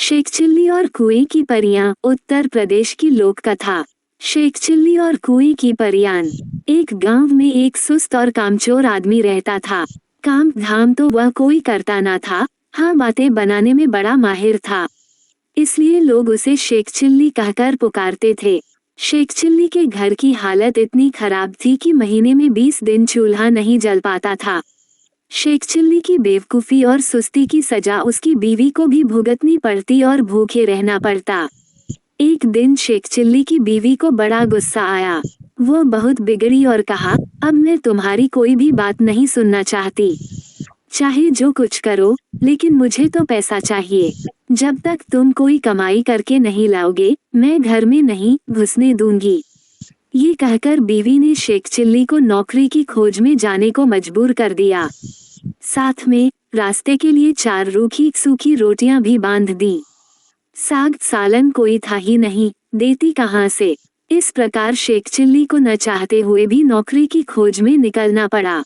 Sheikh chilli और कुएं की परियां। उत्तर प्रदेश की लोक कथा। शेख चिल्ली और कुएं की परियां। एक गांव में एक सुस्त और कामचोर आदमी रहता था। काम धाम तो वह कोई करता ना था, हाँ बातें बनाने में बड़ा माहिर था। इसलिए लोग उसे शेख चिल्ली कहकर पुकारते थे। शेख चिल्ली के घर की हालत इतनी खराब थी कि महीने में 20 दिन चूल्हा नहीं जल पाता था। शेख चिल्ली की बेवकूफी और सुस्ती की सजा उसकी बीवी को भी भुगतनी पड़ती और भूखे रहना पड़ता। एक दिन शेख चिल्ली की बीवी को बड़ा गुस्सा आया। वो बहुत बिगड़ी और कहा, अब मैं तुम्हारी कोई भी बात नहीं सुनना चाहती। चाहे जो कुछ करो, लेकिन मुझे तो पैसा चाहिए। जब तक तुम कोई कमाई करके नहीं लाओगे, मैं घर में नहीं घुसने दूंगी। ये कहकर बीवी ने शेख चिल्ली को नौकरी की खोज में जाने को मजबूर कर दिया। साथ में रास्ते के लिए 4 रूखी सूखी रोटियां भी बांध दी। साग सालन कोई था ही नहीं, देती कहां से। इस प्रकार शेख चिल्ली को न चाहते हुए भी नौकरी की खोज में निकलना पड़ा।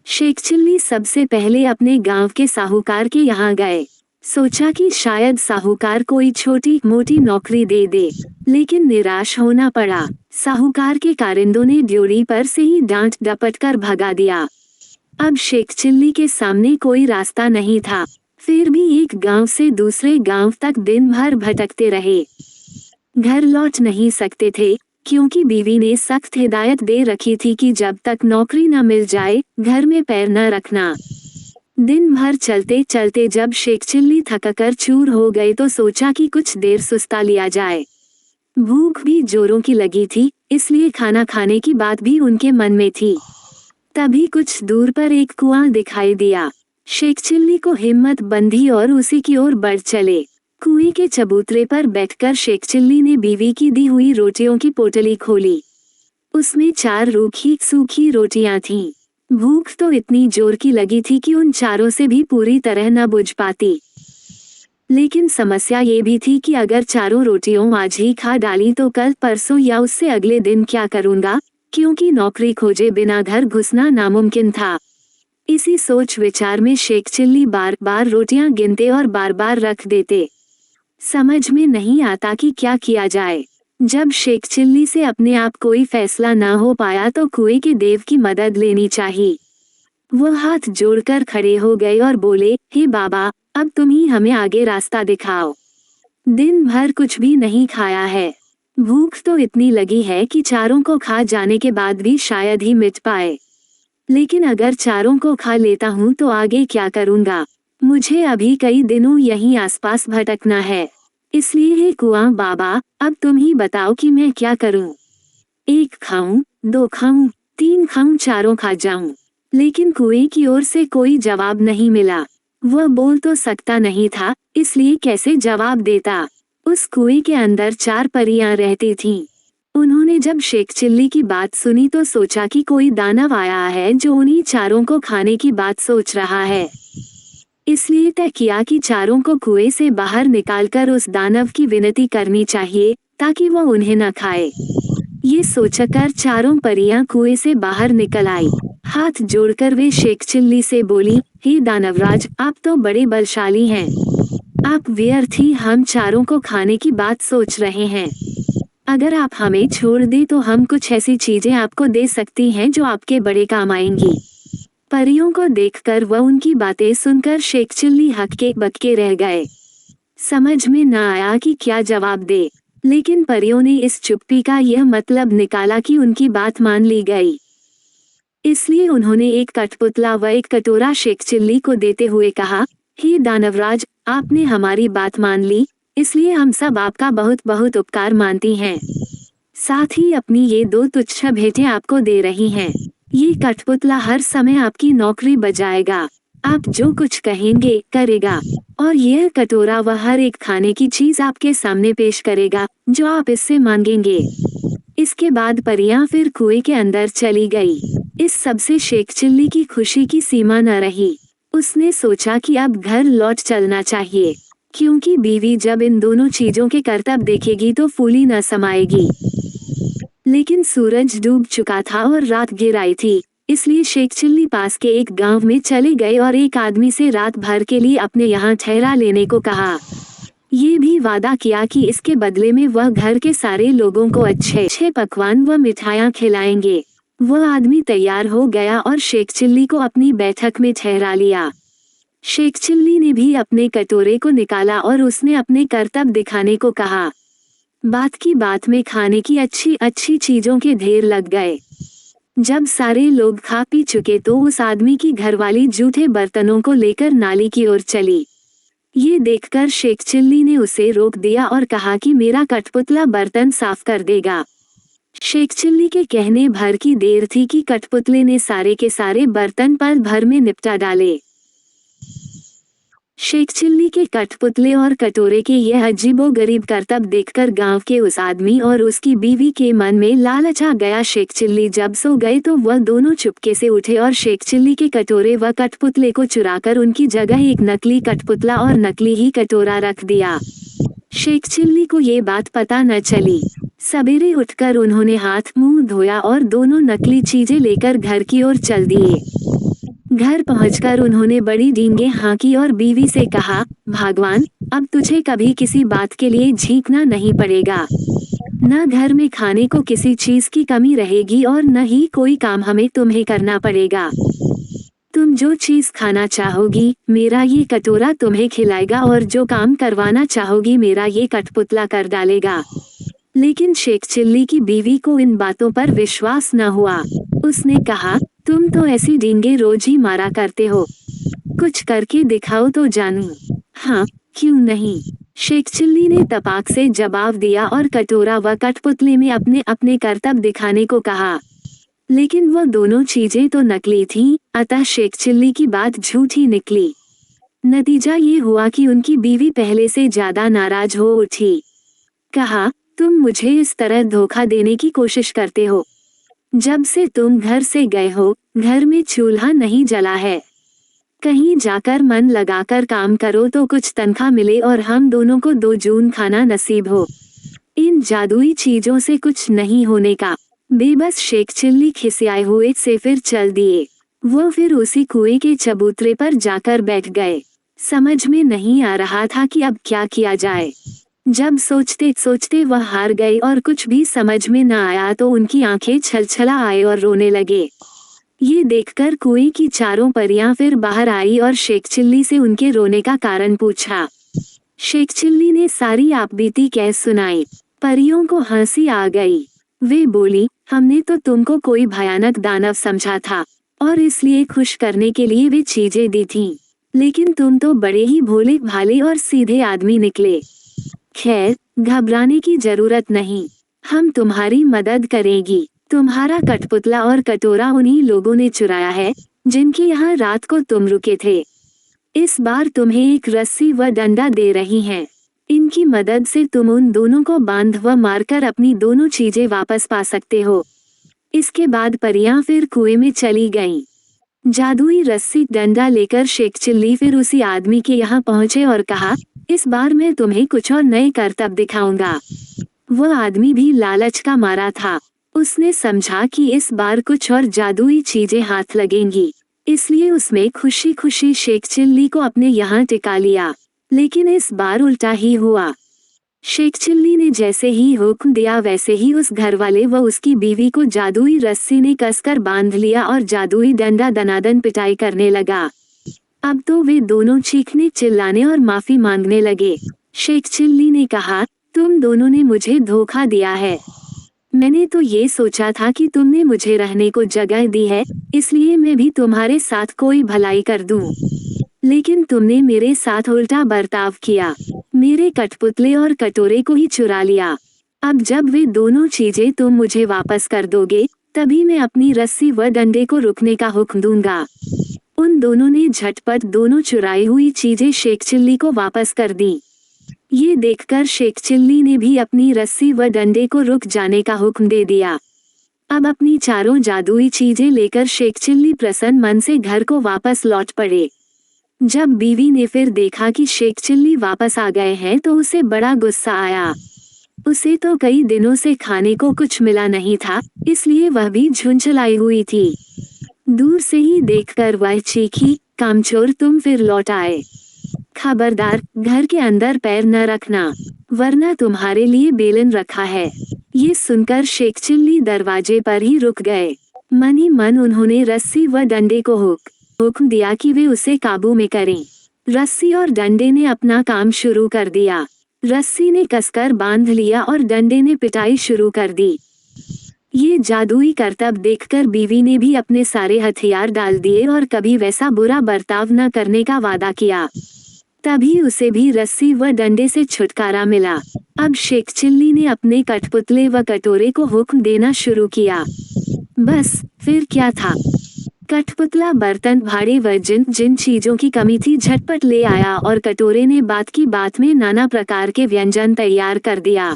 शेख चिल्ली सबसे पहले अपने गांव के साहूकार के यहाँ गए। सोचा कि शायद साहूकार कोई छोटी मोटी नौकरी दे दे, लेकिन निराश होना पड़ा। साहूकार के कारिंदों ने ड्योढ़ी पर से ही डांट डपट कर भगा दिया। अब शेख चिल्ली के सामने कोई रास्ता नहीं था, फिर भी एक गांव से दूसरे गांव तक दिन भर भटकते रहे। घर लौट नहीं सकते थे, क्योंकि बीवी ने सख्त हिदायत दे रखी थी कि जब तक नौकरी न मिल जाए, घर में पैर न रखना। दिन भर चलते चलते जब शेख चिल्ली थककर चूर हो गए तो सोचा कि कुछ देर सुस्ता लिया जाए। भूख भी जोरों की लगी थी, इसलिए खाना खाने की बात भी उनके मन में थी। तभी कुछ दूर पर एक कुआं दिखाई दिया। शेख चिल्ली को हिम्मत बंधी और उसी की ओर बढ़ चले। कुएं के चबूतरे पर बैठकर शेख चिल्ली ने बीवी की दी हुई रोटियों की पोटली खोली। उसमें 4 रूखी सूखी रोटियां थीं। भूख तो इतनी जोर की लगी थी कि उन चारों से भी पूरी तरह न बुझ पाती। लेकिन समस्या ये भी थी कि अगर चारों रोटियों आज ही खा डाली तो कल परसों या उससे अगले दिन क्या करूंगा, क्योंकि नौकरी खोजे बिना घर घुसना नामुमकिन था। इसी सोच विचार में शेख चिल्ली बार बार रोटियां गिनते और बार बार रख देते। समझ में नहीं आता कि क्या किया जाए। जब शेख चिल्ली से अपने आप कोई फैसला ना हो पाया तो कुएं के देव की मदद लेनी चाहिए। वह हाथ जोड़कर खड़े हो गए और बोले, हे बाबा, अब तुम ही हमें आगे रास्ता दिखाओ। दिन भर कुछ भी नहीं खाया है। भूख तो इतनी लगी है कि चारों को खा जाने के बाद भी शायद ही मिट पाए। लेकिन अगर चारों को खा लेता हूँ तो आगे क्या करूँगा। मुझे अभी कई दिनों यहीं आसपास भटकना है। इसलिए हे कुआं बाबा, अब तुम ही बताओ कि मैं क्या करूं। 1 खाऊं, 2 खाऊं, 3 खाऊं, चारों खा जाऊं। लेकिन कुएं की ओर से कोई जवाब नहीं मिला। वह बोल तो सकता नहीं था, इसलिए कैसे जवाब देता। उस कुएं के अंदर 4 परियां रहती थीं। उन्होंने जब शेख चिल्ली की बात सुनी तो सोचा कि कोई दानव आया है जो उन्हीं चारों को खाने की बात सोच रहा है। इसलिए तय किया कि चारों को कुएं से बाहर निकालकर उस दानव की विनती करनी चाहिए, ताकि वो उन्हें न खाए। ये सोचकर चारों परियां कुएं से बाहर निकल आई। हाथ जोड़कर वे शेख चिल्ली से बोली, हे दानवराज, आप तो बड़े बलशाली हैं। आप व्यर्थ ही हम चारों को खाने की बात सोच रहे हैं। अगर आप हमें छोड़ दें तो हम कुछ ऐसी चीजें आपको दे सकती हैं जो आपके बड़े काम आएंगी। परियों को देखकर वह उनकी बातें सुनकर शेख चिल्ली हक्के बक्के रह गए। समझ में न आया कि क्या जवाब दे, लेकिन परियों ने इस चुप्पी का यह मतलब निकाला कि उनकी बात मान ली गई। इसलिए उन्होंने एक कठपुतला व एक कटोरा शेख चिल्ली को देते हुए कहा, हे दानवराज, आपने हमारी बात मान ली, इसलिए हम सब आपका बहुत बहुत उपकार मानती हैं। साथ ही अपनी ये 2 तुच्छ भेंटें आपको दे रही हैं। ये कठपुतला हर समय आपकी नौकरी बजाएगा। आप जो कुछ कहेंगे करेगा, और यह कटोरा वह हर एक खाने की चीज आपके सामने पेश करेगा जो आप इससे मांगेंगे। इसके बाद परियां फिर कुएं के अंदर चली गई। इस सबसे शेख चिल्ली की खुशी की सीमा न रही। उसने सोचा कि अब घर लौट चलना चाहिए, क्योंकि बीवी जब इन दोनों चीजों के करतब देखेगी तो फूली न समाएगी। लेकिन सूरज डूब चुका था और रात घिर आई थी, इसलिए शेख चिल्ली पास के एक गांव में चले गए और एक आदमी से रात भर के लिए अपने यहाँ ठहरा लेने को कहा। ये भी वादा किया कि इसके बदले में वह घर के सारे लोगों को अच्छे अच्छे पकवान व मिठाइयाँ खिलाएंगे। वह आदमी तैयार हो गया और शेख चिल्ली को अपनी बैठक में ठहरा लिया। शेख चिल्ली ने भी अपने कटोरे को निकाला और उसने अपने करतब दिखाने को कहा। बात की बात में खाने की अच्छी अच्छी चीजों के ढेर लग गए। जब सारे लोग खा पी चुके तो उस आदमी की घरवाली जूठे बर्तनों को लेकर नाली की ओर चली। ये देखकर शेख चिल्ली ने उसे रोक दिया और कहा कि मेरा कठपुतला बर्तन साफ कर देगा। शेख चिल्ली के कहने भर की देर थी कि कठपुतले ने सारे के सारे बर्तन पल भर में निपटा डाले। शेख चिल्ली के कठपुतले और कटोरे के यह अजीबोगरीब करतब देखकर गांव के उस आदमी और उसकी बीवी के मन में लालच आ गया। शेख चिल्ली जब सो गए तो वह दोनों चुपके से उठे और शेख चिल्ली के कटोरे व कठपुतले को चुराकर उनकी जगह एक नकली कठपुतला और नकली ही कटोरा रख दिया। शेख चिल्ली को ये बात पता न चली। सवेरे उठकर उन्होंने हाथ मुंह धोया और दोनों नकली चीजें लेकर घर की ओर चल दिए। घर पहुंचकर उन्होंने बड़ी डींगे हाँकी और बीवी से कहा, भगवान, अब तुझे कभी किसी बात के लिए झींकना नहीं पड़ेगा। न घर में खाने को किसी चीज की कमी रहेगी और न ही कोई काम हमें तुम्हें करना पड़ेगा। तुम जो चीज खाना चाहोगी मेरा ये कटोरा तुम्हें खिलाएगा और जो काम करवाना चाहोगी मेरा ये कठपुतला कर डालेगा। लेकिन शेख चिल्ली की बीवी को इन बातों पर विश्वास न हुआ। उसने कहा, तुम तो ऐसी डींगे रोज ही मारा करते हो, कुछ करके दिखाओ तो जानूं। हाँ, क्यों नहीं, शेख चिल्ली ने तपाक से जवाब दिया और कटोरा व कठपुतले में अपने अपने करतब दिखाने को कहा। लेकिन वह दोनों चीजें तो नकली थीं, अतः शेख चिल्ली की बात झूठी निकली। नतीजा ये हुआ कि उनकी बीवी पहले से ज्यादा नाराज हो उठी। कहा, तुम मुझे इस तरह धोखा देने की कोशिश करते हो। जब से तुम घर से गए हो घर में चूल्हा नहीं जला है। कहीं जाकर मन लगाकर काम करो तो कुछ तनख्वाह मिले और हम दोनों को 2 जून खाना नसीब हो। इन जादुई चीजों से कुछ नहीं होने का। बेबस शेख चिल्ली खिसियाए हुए से फिर चल दिए। वो फिर उसी कुएं के चबूतरे पर जाकर बैठ गए। समझ में नहीं आ रहा था कि अब क्या किया जाए। जब सोचते सोचते वह हार गए और कुछ भी समझ में न आया तो उनकी आंखें छलछला आए और रोने लगे। ये देखकर कुएं की चारों परियां फिर बाहर आई और शेख चिल्ली से उनके रोने का कारण पूछा। शेख चिल्ली ने सारी आपबीती कह सुनाई। परियों को हंसी आ गई। वे बोली, हमने तो तुमको कोई भयानक दानव समझा था और इसलिए खुश करने के लिए वे चीजें दी थीं, लेकिन तुम तो बड़े ही भोले भाले और सीधे आदमी निकले। खैर, घबराने की जरूरत नहीं, हम तुम्हारी मदद करेंगी। तुम्हारा कठपुतला और कटोरा उन्हीं लोगों ने चुराया है जिनके यहाँ रात को तुम रुके थे। इस बार तुम्हें एक रस्सी व डंडा दे रही हैं। इनकी मदद से तुम उन दोनों को बांध व मारकर अपनी दोनों चीजें वापस पा सकते हो। इसके बाद परियां फिर कुएं में चली गईं। जादुई रस्सी डंडा लेकर शेख चिल्ली फिर उसी आदमी के यहाँ पहुँचे और कहा, इस बार मैं तुम्हें कुछ और नए करतब दिखाऊंगा। वह आदमी भी लालच का मारा था। उसने समझा कि इस बार कुछ और जादुई चीजें हाथ लगेंगी, इसलिए उसमें खुशी खुशी शेख चिल्ली को अपने यहाँ टिका लिया। लेकिन इस बार उल्टा ही हुआ। शेख चिल्ली ने जैसे ही हुक्म दिया वैसे ही उस घरवाले व उसकी बीवी को जादुई रस्सी ने कसकर बांध लिया और जादुई डंडा दनादन पिटाई करने लगा। अब तो वे दोनों चीखने चिल्लाने और माफी मांगने लगे। शेख चिल्ली ने कहा, तुम दोनों ने मुझे धोखा दिया है। मैंने तो ये सोचा था कि तुमने मुझे रहने को जगह दी है, इसलिए मैं भी तुम्हारे साथ कोई भलाई कर दूं। लेकिन तुमने मेरे साथ उल्टा बर्ताव किया, मेरे कठपुतले और कटोरे को ही चुरा लिया। अब जब वे दोनों चीजें तुम मुझे वापस कर दोगे तभी मैं अपनी रस्सी व डंडे को रुकने का हुक्म दूंगा। उन दोनों ने झटपट दोनों चुराई हुई चीजें शेख चिल्ली को वापस कर दी। ये देखकर शेख चिल्ली ने भी अपनी रस्सी व डंडे को रुक जाने का हुक्म दे दिया। अब अपनी चारों जादुई चीजें लेकर शेख चिल्ली प्रसन्न मन से घर को वापस लौट पड़े। जब बीवी ने फिर देखा कि शेख चिल्ली वापस आ गए हैं तो उसे बड़ा गुस्सा आया। उसे तो कई दिनों से खाने को कुछ मिला नहीं था, इसलिए वह भी झुंझलाई हुई थी। दूर से ही देखकर वह चीखी, कामचोर तुम फिर लौट आए। खबरदार, घर के अंदर पैर न रखना, वरना तुम्हारे लिए बेलन रखा है। ये सुनकर शेख चिल्ली दरवाजे पर ही रुक गए। मन ही मन उन्होंने रस्सी व डंडे को हुक्म दिया कि वे उसे काबू में करें। रस्सी और डंडे ने अपना काम शुरू कर दिया। रस्सी ने कसकर बांध लिया और डंडे ने पिटाई शुरू कर दी। ये जादुई करतब देखकर बीवी ने भी अपने सारे हथियार डाल दिए और कभी वैसा बुरा बर्ताव न करने का वादा किया। तभी उसे भी रस्सी व डंडे से छुटकारा मिला। अब शेख चिल्ली ने अपने कठपुतले व कटोरे को हुक्म देना शुरू किया। बस फिर क्या था, कठपुतला बर्तन भाड़े व जिन जिन चीजों की कमी थी झटपट ले आया और कटोरे ने बात की बात में नाना प्रकार के व्यंजन तैयार कर दिया।